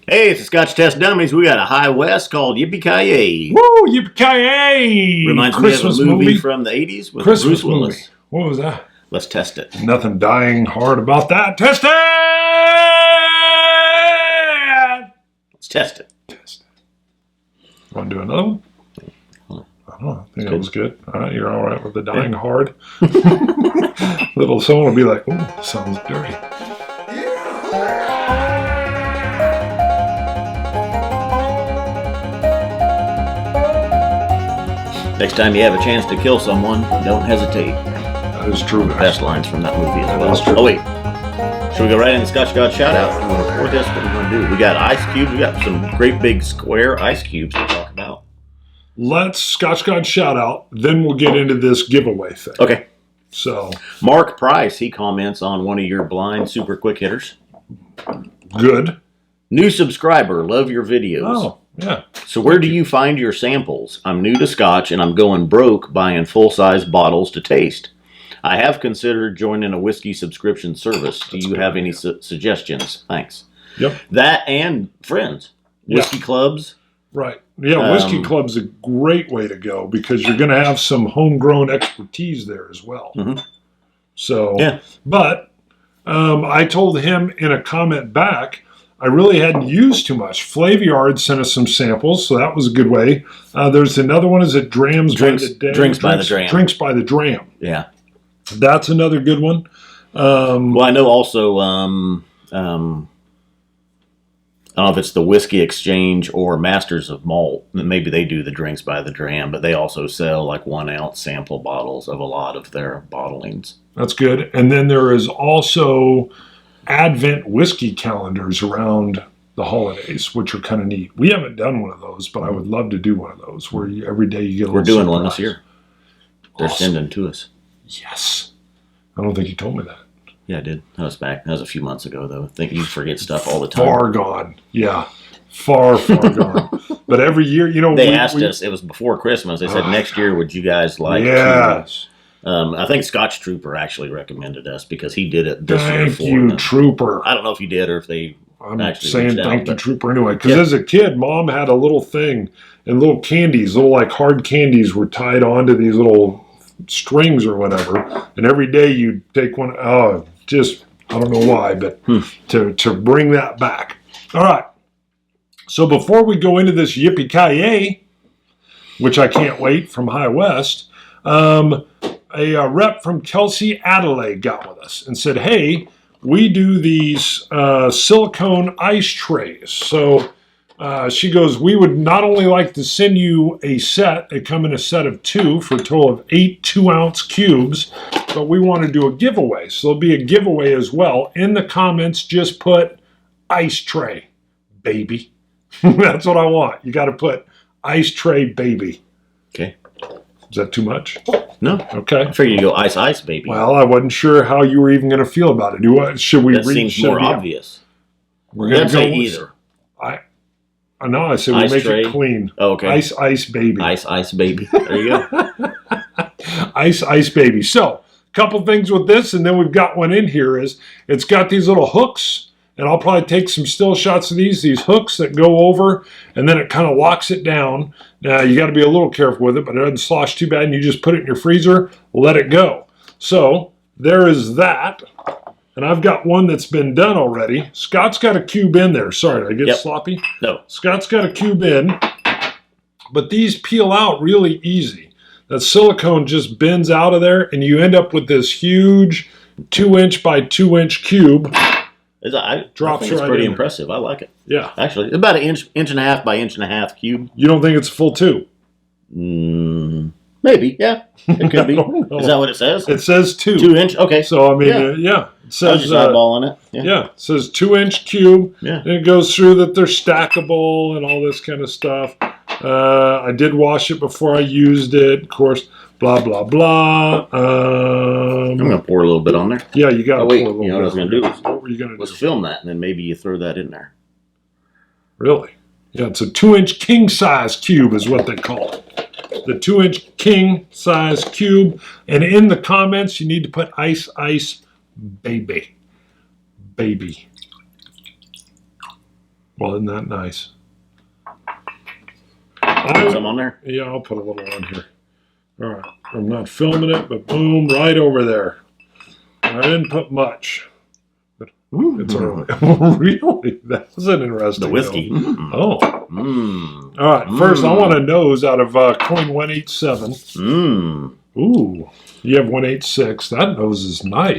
Hey, it's the Scotch Test Dummies. We got a High West called Yippee-Ki-Yay. Woo! Yippee-Ki-Yay! Reminds Christmas me of a movie from the 80s with Christmas Bruce Willis. movie. What was that? Let's test it. Nothing dying hard about that. Test it! Let's test it. Test it. Want to do another one? I don't know. I think that was good. All right, you're all right with the dying hard. Little someone will be like, "Oh, sounds dirty." Next time you have a chance to kill someone, don't hesitate. That is true. Best lines from that movie as well. That's true. Oh, wait. Should we go right into Scotch God shout out? You want to record this? What are we going to do? We got ice cubes. We got some great big square ice cubes to talk about. Let's Scotch God shout out, then we'll get into this giveaway thing. Okay. So, Mark Price, he comments on one of your blind super quick hitters. good. New subscriber, love your videos. Oh, yeah. So where do you find your samples? I'm new to Scotch and I'm going broke buying full-size bottles to taste. I have considered joining a whiskey subscription service. Do you have any suggestions? Thanks. Yep. That and friends. Whiskey clubs. Right. Yeah, Whiskey Club's a great way to go because you're going to have some homegrown expertise there as well. Mm-hmm. So, yeah. But I told him in a comment back, I really hadn't used too much. Flavyard sent us some samples, so that was a good way. There's another one, is it Drinks by the Dram? Drinks by the Dram. Yeah. That's another good one. Well, I know also, I don't know if it's the Whiskey Exchange or Masters of Malt. Maybe they do the Drinks by the Dram, but they also sell like 1 ounce sample bottles of a lot of their bottlings. That's good. And then there is also Advent whiskey calendars around the holidays, which are kind of neat. We haven't done one of those, but I would love to do one of those where every day you get a We're little doing surprise. one this year. They're sending to us. Yes. I don't think you told me that. Yeah, I did. That was a few months ago, though. I think you forget stuff all the time. Far gone. Yeah. Far gone. But every year, they asked us, it was before Christmas, they said, next year, would you guys like yes. I think Scotch Trooper actually recommended us because he did it this year. Thank you, Trooper. I don't know if he did or if they I'm actually saying thank you, out, Trooper, anyway. Because as a kid, Mom had a little thing, and little candies, little like hard candies were tied onto these little strings or whatever. And every day you'd take one. Oh, just, I don't know why, but to bring that back. All right. So before we go into this Yippee-Ki-Yay, which I can't wait, from High West, a rep from Kelsey Adelaide got with us and said, hey, we do these silicone ice trays. So she goes, we would not only like to send you a set, they come in a set of 2 for a total of 8 2-ounce cubes, but we want to do a giveaway. So there'll be a giveaway as well. In the comments, just put ice tray, baby. That's what I want. You got to put ice tray, baby. Okay. Is that too much? No. Okay. I figured you go ice, baby. Well, I wasn't sure how you were even going to feel about it. Should we? That seems more obvious. We're going to say either. No, I say we make it clean. Oh, okay. Ice, baby. Ice, baby. There you go. Ice, baby. So, a couple things with this, and then we've got one in here. Is it's got these little hooks, and I'll probably take some still shots of these hooks that go over, and then it kind of locks it down. Now, you got to be a little careful with it, but it doesn't slosh too bad, and you just put it in your freezer, let it go. So, there is that. And I've got one that's been done already. Scott's got a cube in there. Sorry, did I get sloppy? No. Scott's got a cube in, but these peel out really easy. That silicone just bends out of there, and you end up with this huge 2-inch by 2-inch cube. I think it's pretty impressive. I like it. Yeah. Actually, it's about an inch and a half by inch and a half cube. You don't think it's a full 2? Maybe, yeah. It could be. Is that what it says? It says 2. 2 inch? Okay. So, I mean, yeah. It says, I was just eyeballing it. Yeah. It says 2-inch cube. Yeah. And it goes through that they're stackable and all this kind of stuff. I did wash it before I used it. Of course, blah, blah, blah. I'm going to pour a little bit on there. Yeah, you got to pour a little bit. You know what I was going to do? What were you going to do? Was film that, and then maybe you throw that in there. Really? Yeah, it's a 2-inch king size cube is what they call it. The 2-inch king size cube. And in the comments, you need to put ice, baby. Baby. Well, isn't that nice? Put some on there. Yeah, I'll put a little on here. All right. I'm not filming it, but boom, right over there. I didn't put much. But it's early. Really? That was an interesting The whiskey. Oh. All right. First, I want a nose out of coin 187. Ooh. You have 186. That nose is nice.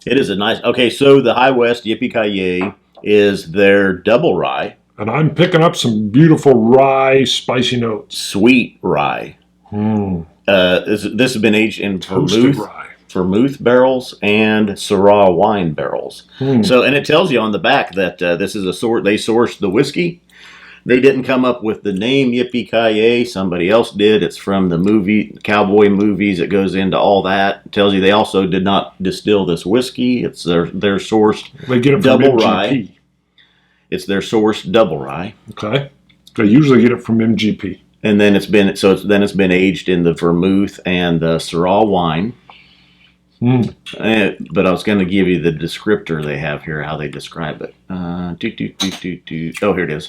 It is a nice. Okay, so the High West Yippee is their double rye. And I'm picking up some beautiful rye spicy notes. Sweet rye. This has been aged in vermouth barrels and Syrah wine barrels. So, and it tells you on the back that this is they sourced the whiskey. They didn't come up with the name Yippee-ki-yay. Somebody else did. It's from the cowboy movies. It goes into all that. It tells you they also did not distill this whiskey. It's their sourced they get it double from MGP. rye. It's their sourced double rye. Okay. They usually get it from MGP. And then it's been aged in the vermouth and the Syrah wine. But I was going to give you the descriptor they have here, how they describe it. Oh, here it is.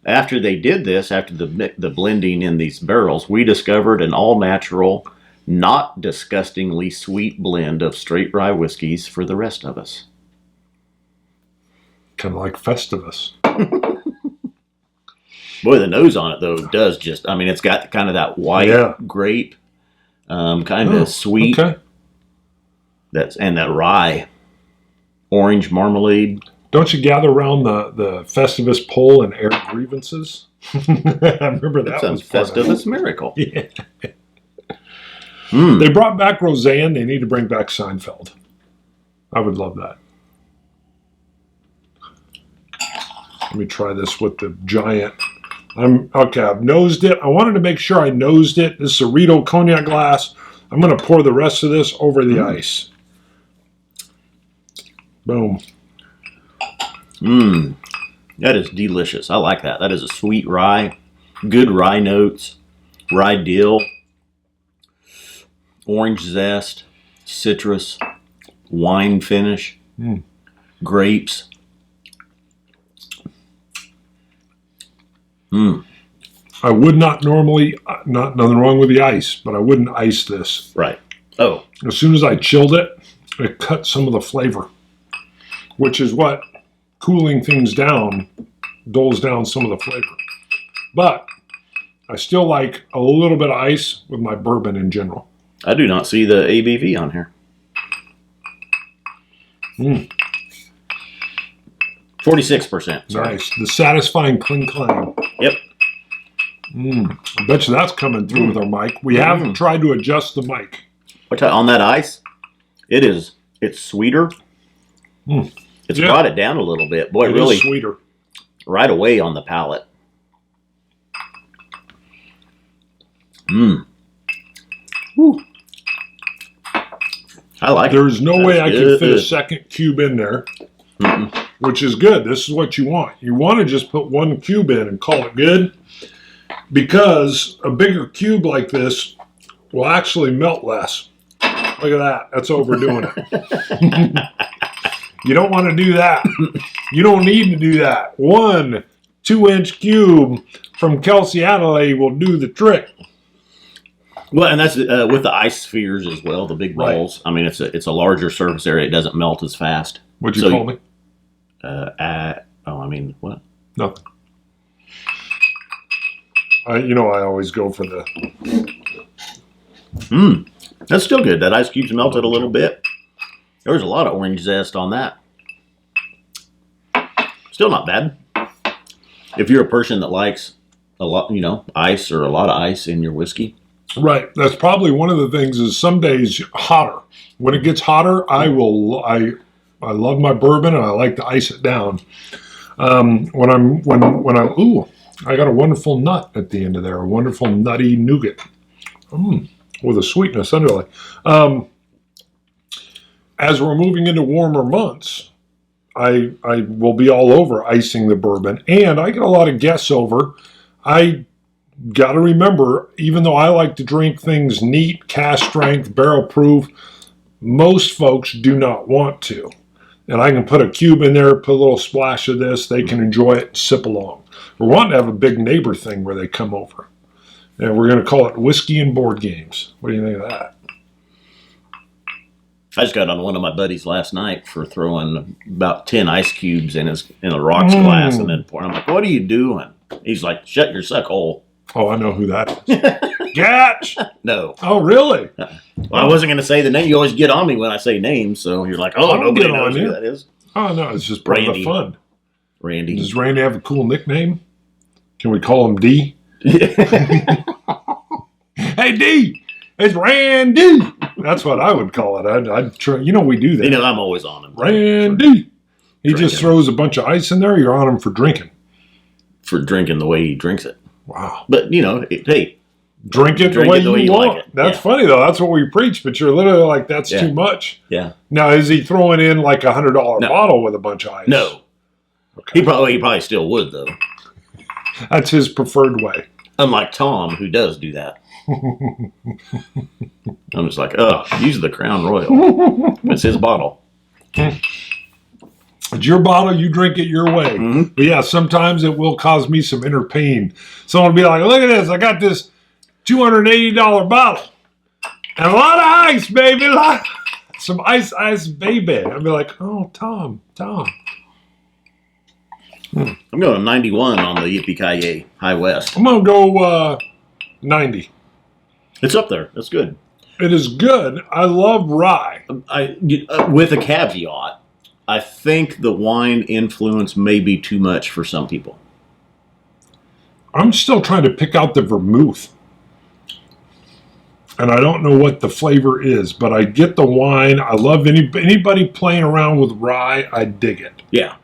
After they did this, after the blending in these barrels, we discovered an all-natural, not disgustingly sweet blend of straight rye whiskeys for the rest of us. Kind of like Festivus. Boy, the nose on it, though, does just... I mean, it's got kind of that white grape, kind of sweet. Okay. And that rye. Orange marmalade. Don't you gather around the Festivus pole and air grievances? I remember that was Festivus miracle. Yeah. They brought back Roseanne. They need to bring back Seinfeld. I would love that. Let me try this with the giant. I've nosed it. I wanted to make sure I nosed it. This is a Rito cognac glass. I'm going to pour the rest of this over the ice. Boom. That is delicious. I like that. That is a sweet rye. Good rye notes. Rye dill. Orange zest. Citrus. Wine finish. Grapes. I would not normally, nothing wrong with the ice, but I wouldn't ice this. Right. Oh. As soon as I chilled it, it cut some of the flavor, which is what cooling things down dulls down some of the flavor. But I still like a little bit of ice with my bourbon in general. I do not see the ABV on here. 46%. Sorry. Nice. The satisfying cling clang. Yep. I bet you that's coming through with our mic. We haven't tried to adjust the mic. On that ice, it's sweeter. It's brought it down a little bit. Boy, it really is sweeter. Right away on the palate. Woo. I like There's no way I could fit a second cube in there, which is good. This is what you want. You want to just put one cube in and call it good, because a bigger cube like this will actually melt less. Look at that. That's overdoing it. You don't want to do that. You don't need to do that. 1 2-inch cube from Kelsey Adelaide will do the trick. Well, and that's with the ice spheres as well, the big balls. Right. I mean, it's a larger surface area. It doesn't melt as fast. What'd you call me? What? Nothing. I always go for the... That's still good. That ice cube's melted a little bit. There was a lot of orange zest on that. Still not bad. If you're a person that likes a lot, ice or a lot of ice in your whiskey. Right. That's probably one of the things is some days hotter. When it gets hotter, I love my bourbon and I like to ice it down. I got a wonderful nut at the end of there, a wonderful nutty nougat. With a sweetness underlay. As we're moving into warmer months, I will be all over icing the bourbon. And I get a lot of guests over. I got to remember, even though I like to drink things neat, cask strength, barrel proof, most folks do not want to. and I can put a cube in there, put a little splash of this. They can enjoy it and sip along. We're wanting to have a big neighbor thing where they come over. And we're going to call it Whiskey and Board Games. What do you think of that? I just got on one of my buddies last night for throwing about 10 ice cubes in a rocks glass and then pouring. I'm like, what are you doing? He's like, shut your suck hole. Oh, I know who that is. Gatch! No. Oh, really? Well, I wasn't going to say the name. You always get on me when I say names, so you're like, oh, nobody knows who that is. Oh, no, it's just part of the fun. Randy. Does Randy have a cool nickname? Can we call him D? Hey, D! It's Randy! That's what I would call it. I'd try. You know, we do that. You know, I'm always on him. Randy! He just throws a bunch of ice in there. You're on him for drinking. For drinking the way he drinks it. Wow. But, you know, hey. Drink it the way you want. Like it. That's funny, though. That's what we preach, but you're literally like, that's too much. Yeah. Now, is he throwing in like a $100 bottle with a bunch of ice? No. Okay. He probably still would, though. That's his preferred way. Unlike Tom, who does do that. I'm just like, oh, use the Crown Royal. It's his bottle. It's your bottle, you drink it your way. Mm-hmm. But yeah, sometimes it will cause me some inner pain. Someone will be like, look at this, I got this $280 bottle. And a lot of ice, baby. Some ice, baby. I'll be like, oh, Tom. I'm going 91 on the Yippee High West. I'm going to go 90. It's up there. That's good. It is good. I love rye. With a caveat, I think the wine influence may be too much for some people. I'm still trying to pick out the vermouth. And I don't know what the flavor is, but I get the wine. I love anybody playing around with rye. I dig it. Yeah.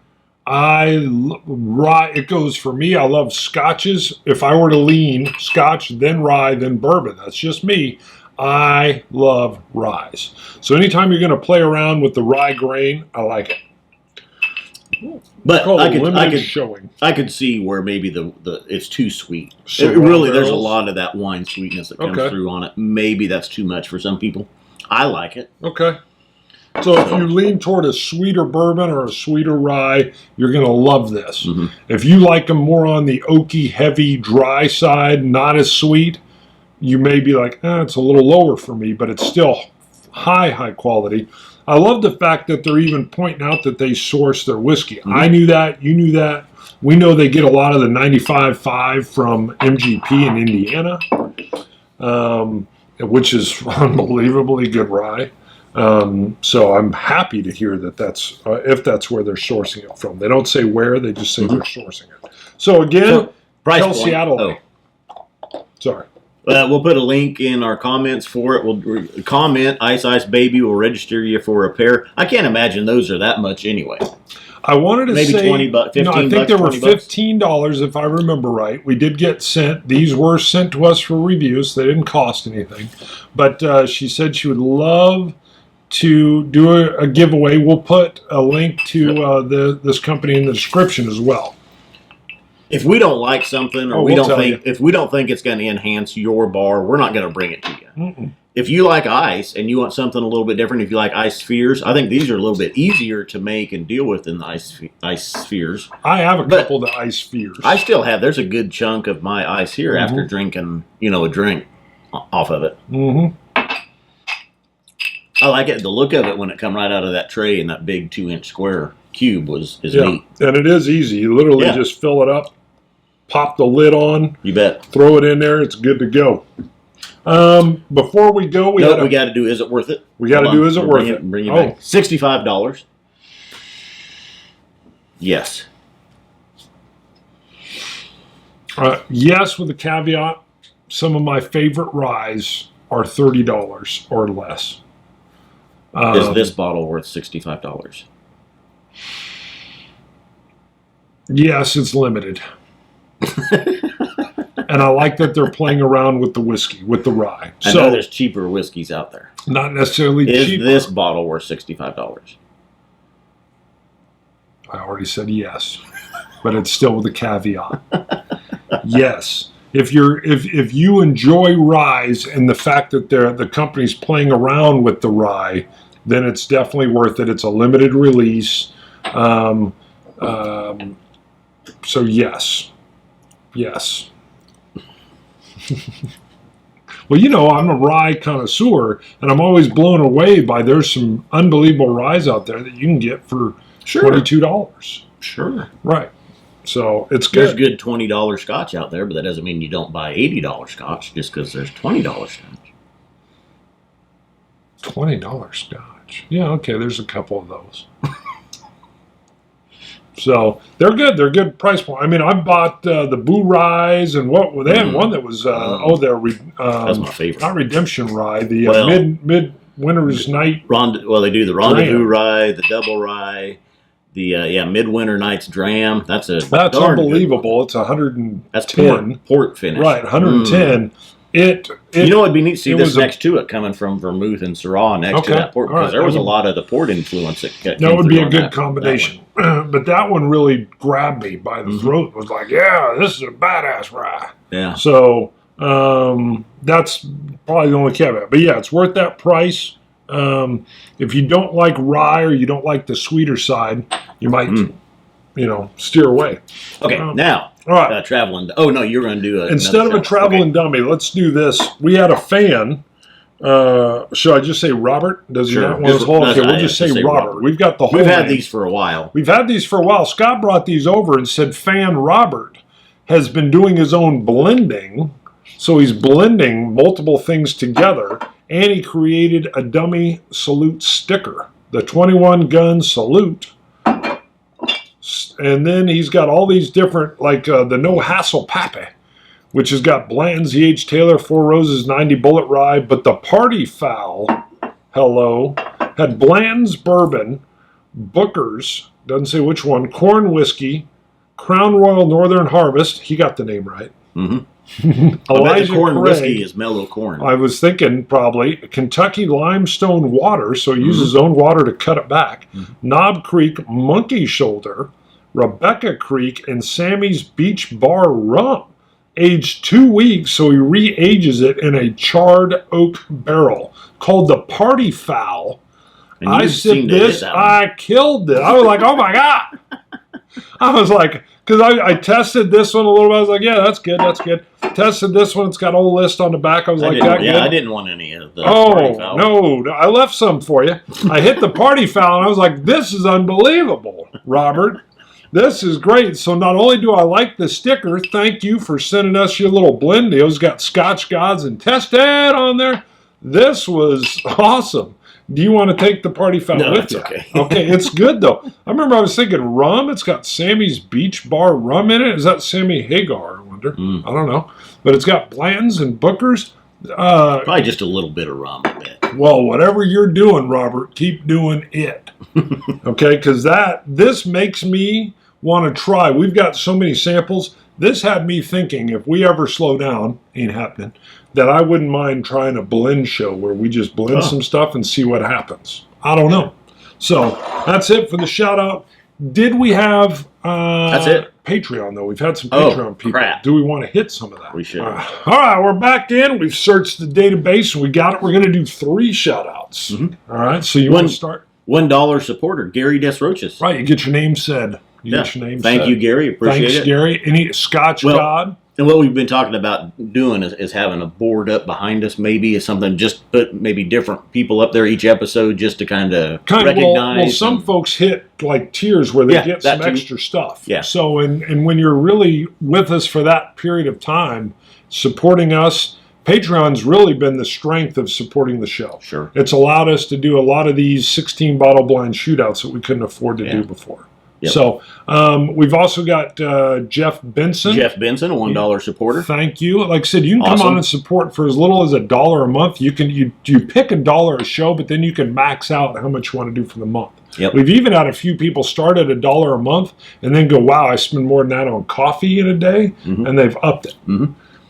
Rye, it goes for me. I love scotches. If I were to lean scotch, then rye, then bourbon. That's just me. I love ryes. So anytime you're going to play around with the rye grain, I like it. But I could see where maybe the it's too sweet. There's a lot of that wine sweetness that comes through on it. Maybe that's too much for some people. I like it. Okay. So if you lean toward a sweeter bourbon or a sweeter rye, you're going to love this. Mm-hmm. If you like them more on the oaky, heavy, dry side, not as sweet, you may be like, it's a little lower for me, but it's still high quality. I love the fact that they're even pointing out that they source their whiskey. Mm-hmm. I knew that. You knew that. We know they get a lot of the 95.5 from MGP in Indiana, which is unbelievably good rye. So I'm happy to hear that that's if that's where they're sourcing it from. They don't say where, they just say they're sourcing it. So again, tell Seattle. Sorry. We'll put a link in our comments for it. We'll comment, Ice Baby will register you for a pair. I can't imagine those are that much anyway. I wanted to maybe say $20, $15. No, I think they were $15 if I remember right. We did get sent. These were sent to us for reviews. They didn't cost anything. But she said she would love to do a giveaway. We'll put a link to this company in the description as well. If we don't like something, or if we don't think it's going to enhance your bar, we're not going to bring it to you. Mm-mm. If you like ice and you want something a little bit different, if you like ice spheres, I think these are a little bit easier to make and deal with than the ice spheres. I have a couple of the ice spheres. I still have. There's a good chunk of my ice here after drinking, a drink off of it. Mm-hmm. I like it. The look of it when it come right out of that tray in that big 2-inch square cube is neat. And it is easy. You literally just fill it up, pop the lid on. You bet. Throw it in there. It's good to go. Before we go, we got to do. Is it worth it? We got to do. Is it worth it? Bring it back. $65. Yes. Yes, with a caveat. Some of my favorite ryes are $30 or less. Is this bottle worth $65? Yes, it's limited. And I like that they're playing around with the whiskey, with the rye. I know there's cheaper whiskeys out there. Not necessarily cheaper. Is this bottle worth $65? I already said yes, but it's still with a caveat. Yes. If you enjoy ryes and the fact that the company's playing around with the rye, then it's definitely worth it. It's a limited release. So yes. Well, I'm a rye connoisseur, and I'm always blown away by there's some unbelievable ryes out there that you can get for $22. Sure. Right. So it's good. There's good $20 scotch out there, but that doesn't mean you don't buy $80 scotch just because there's $20 scotch. $20 scotch. Yeah, okay, there's a couple of those. So they're good. They're good price point. I mean, I bought the Boo Ryes and they had one that was that's my favorite. Not Redemption Rye, the Midwinter's Night. They do the Rendezvous Rye, the Double Rye, the Midwinter Night's Dram. That's unbelievable. It's 110. That's port finish. Right, 110. It'd be neat to see this next to it coming from Vermouth and Syrah next to that port, because there was a lot of the port influence that would be a good combination. But that one really grabbed me by the throat. It was like, yeah, this is a badass rye. Yeah. So that's probably the only caveat. But yeah, it's worth that price. If you don't like rye or you don't like the sweeter side, you might, steer away. Okay, now. All right. Traveling. Oh, no, you're going to do instead of a traveling dummy, let's do this. We had a fan. Should I just say Robert? Does he not want us hold? Okay, we'll just say Robert. We've got the whole We've had name. these for a while. We've had these for a while. Scott brought these over and said fan Robert has been doing his own blending. So he's blending multiple things together, and he created a dummy salute sticker, the 21 gun salute. And then he's got all these different, like the No Hassle Pappy, which has got Blanton's E.H. Taylor, Four Roses, 90 Bullet Rye. But the Party Foul, had Blanton's Bourbon, Booker's, doesn't say which one, Corn Whiskey, Crown Royal Northern Harvest. He got the name right. Mm-hmm. Elijah Corn Whiskey is mellow corn. I was thinking probably Kentucky Limestone Water, so he uses his own water to cut it back. Knob Creek Monkey Shoulder, Rebecca Creek, and Sammy's Beach Bar Rum. Aged 2 weeks, so he re-ages it in a charred oak barrel called the Party Foul. And I sipped this, I killed it. I was like, oh my God. I was like, because I tested this one a little bit. I was like, yeah, that's good. Tested this one. It's got a whole list on the back. I was like, that good? I didn't want any of the Party Foul. No, I left some for you. I hit the Party Foul, and I was like, this is unbelievable, Robert. This is great. So not only do I like the sticker, thank you for sending us your little blend deal. It's got Scotch Gods and Tested on there. This was awesome. Do you want to take the Party Foul with you? Okay. Okay, it's good though. I remember I was thinking rum. It's got Sammy's Beach Bar Rum in it. Is that Sammy Hagar? I wonder. I don't know. But it's got Blanton's and Booker's. Probably just a little bit of rum, I bet. Well, whatever you're doing, Robert, keep doing it. Okay, because this makes me want to try. We've got so many samples. This had me thinking, if we ever slow down, ain't happening, that I wouldn't mind trying a blend show where we just blend some stuff and see what happens. I don't know. So that's it for the shout out. Did we have that's it. Patreon though? We've had some Patreon people. Crap. Do we want to hit some of that? We should. All right, we're back in. We've searched the database and we got it. We're going to do 3 shout outs. All right, so you want to start? $1 supporter, Gary Desroches. Right, you get your name said. Thank you, Gary. Appreciate it. Thanks, Gary. Any Scotch God? And what we've been talking about doing is having a board up behind us, maybe, is something, just put maybe different people up there each episode just to kind of recognize. Well, some folks hit like tiers where they get some extra stuff. Yeah. So, and when you're really with us for that period of time, supporting us, Patreon's really been the strength of supporting the show. Sure. It's allowed us to do a lot of these 16 bottle blind shootouts that we couldn't afford to do before. Yep. So we've also got Jeff Benson. Jeff Benson, a $1 supporter. Thank you. Like I said, you can come on and support for as little as $1 a month. You can you pick $1 a show, but then you can max out how much you want to do for the month. Yep. We've even had a few people start at $1 a month and then go, wow, I spend more than that on coffee in a day, and they've upped it.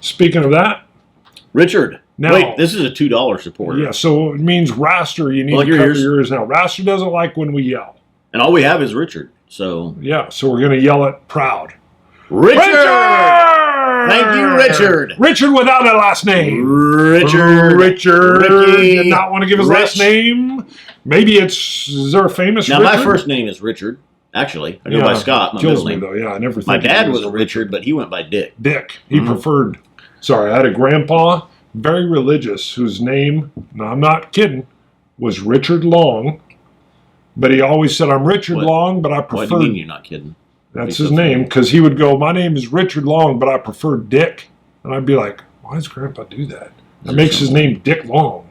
Speaking of that, Richard. Now, wait, this is a $2 supporter. Yeah, so it means Raster, you need to cover your ears now. Raster doesn't like when we yell. And all we have is Richard. So yeah, so we're going to yell it proud. Richard! Thank you, Richard. Richard without a last name. Richard. Ricky. Did not want to give his last name. Maybe is there a famous Now, Richard? my first name is Richard. Actually, I go by Scott. My kills middle me name. though. Yeah, I never. My think dad he was Richard, but he went by Dick. Dick. He preferred. Sorry, I had a grandpa, very religious, whose name, no, I'm not kidding, was Richard Long. But he always said, "I'm Richard Long, but I prefer." What do you mean you're not kidding? That's his name, because he would go, "My name is Richard Long, but I prefer Dick," and I'd be like, "Why does Grandpa do that? That makes his name Dick Long."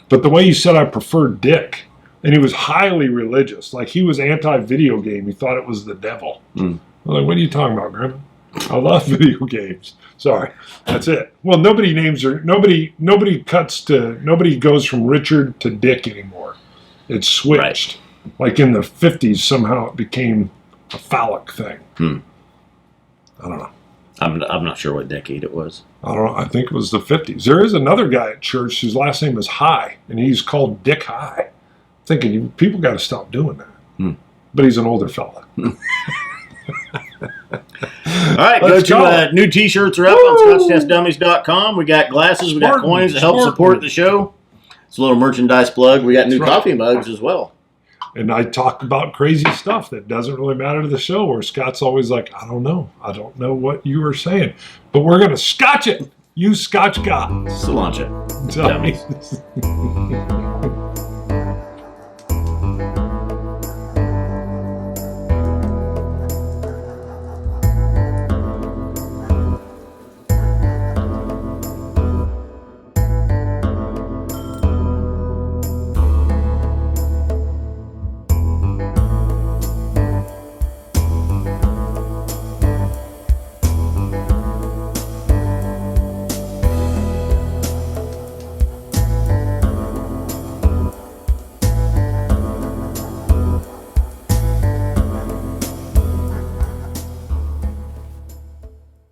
But the way he said, "I prefer Dick." And he was highly religious. Like, he was anti-video game. He thought it was the devil. I'm like, what are you talking about, Grandma? I love video games. Sorry. That's it. Well, nobody goes from Richard to Dick anymore. It's switched. Right. Like in the 50s, somehow it became a phallic thing. I don't know. I'm not sure what decade it was. I don't know. I think it was the 50s. There is another guy at church whose last name is High, and he's called Dick High. Thinking people got to stop doing that. But he's an older fella. All right, go to new t-shirts are up on ScotchTestDummies.com. We got glasses, we got coins that help support the show. It's a little merchandise plug. We got new coffee mugs as well. And I talk about crazy stuff that doesn't really matter to the show, where Scott's always like, I don't know what you were saying. But we're going to Scotch it. You Scotch God. Cilantro. Dummies.